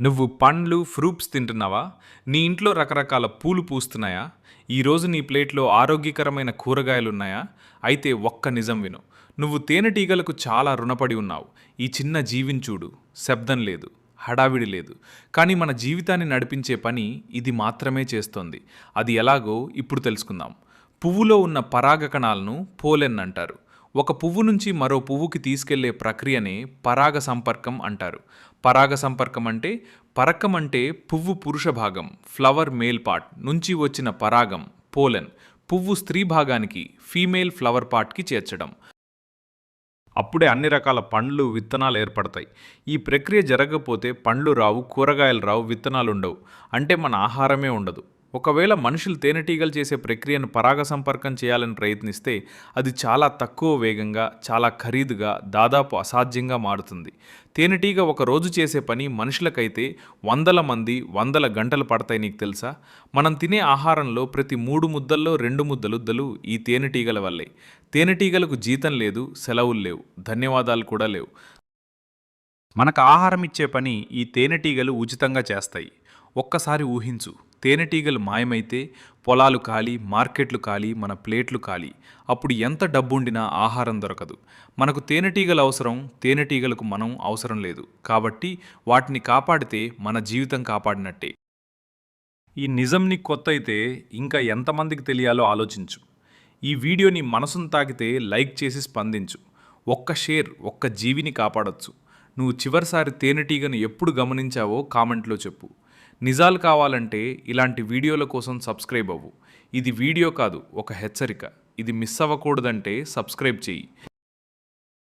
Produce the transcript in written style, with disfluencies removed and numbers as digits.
నువ్వు పండ్లు, ఫ్రూట్స్ తింటున్నావా? నీ ఇంట్లో రకరకాల పూలు పూస్తున్నాయా? ఈరోజు నీ ప్లేట్‌లో ఆరోగ్యకరమైన కూరగాయలున్నాయా? అయితే ఒక్క నిజం విను. నువ్వు తేనెటీగలకు చాలా రుణపడి ఉన్నావు. ఈ చిన్న జీవిని చూడు. శబ్దం లేదు, హడావిడి లేదు. కానీ మన జీవితాన్ని నడిపించే పని ఇది మాత్రమే చేస్తోంది. అది ఎలాగో ఇప్పుడు తెలుసుకుందాం. పువ్వులో ఉన్న పరాగ కణాలను పోలెన్ అంటారు. ఒక పువ్వు నుంచి మరో పువ్వుకి తీసుకెళ్లే ప్రక్రియనే పరాగ సంపర్కం అంటారు. పరాగ సంపర్కం అంటే పరకం అంటే పువ్వు పురుష భాగం ఫ్లవర్ మేల్ పార్ట్ నుంచి వచ్చిన పరాగం పోలెన్ పువ్వు స్త్రీ భాగానికి ఫీమేల్ ఫ్లవర్ పార్ట్కి చేర్చడం. అప్పుడే అన్ని రకాల పండ్లు విత్తనాలు ఏర్పడతాయి. ఈ ప్రక్రియ జరగకపోతే పండ్లు రావు, కూరగాయలు రావు, విత్తనాలు ఉండవు. అంటే మన ఆహారమే ఉండదు. ఒకవేళ మనుషులు తేనెటీగలు చేసే ప్రక్రియను పరాగ సంపర్కం చేయాలని ప్రయత్నిస్తే అది చాలా తక్కువ వేగంగా, చాలా ఖరీదుగా, దాదాపు అసాధ్యంగా మారుతుంది. తేనెటీగ ఒక రోజు చేసే పని మనుషులకైతే వందల మంది, వందల గంటలు పడతాయి. నీకు తెలుసా? మనం తినే ఆహారంలో ప్రతి 3 ముద్దల్లో 2 ముద్దలు ఈ తేనెటీగల వల్లే. తేనెటీగలకు జీతం లేదు, సెలవులు లేవు, ధన్యవాదాలు కూడా లేవు. మనకు ఆహారం ఇచ్చే పని ఈ తేనెటీగలు ఉచితంగా చేస్తాయి. ఒక్కసారి ఊహించు, తేనెటీగలు మాయమైతే పొలాలు ఖాళీ, మార్కెట్లు ఖాళీ, మన ప్లేట్లు ఖాళీ. అప్పుడు ఎంత డబ్బుండినా ఆహారం దొరకదు. మనకు తేనెటీగలు అవసరం, తేనెటీగలకు మనం అవసరం లేదు. కాబట్టి వాటిని కాపాడితే మన జీవితం కాపాడినట్టే. ఈ నిజం నీకు కొత్త అయితే ఇంకా ఎంతమందికి తెలియాలో ఆలోచించు. ఈ వీడియో నీ మనసును తాకితే లైక్ చేసి స్పందించు. ఒక్క షేర్ ఒక్క జీవిని కాపాడొచ్చు. నువ్వు చివరిసారి తేనెటీగను ఎప్పుడు గమనించావో కామెంట్లో చెప్పు. నిజాలు కావాలంటే ఇలాంటి వీడియోల కోసం సబ్స్క్రైబ్ అవ్వు. ఇది వీడియో కాదు, ఒక హెచ్చరిక. ఇది మిస్ అవ్వకూడదంటే సబ్స్క్రైబ్ చెయ్యి.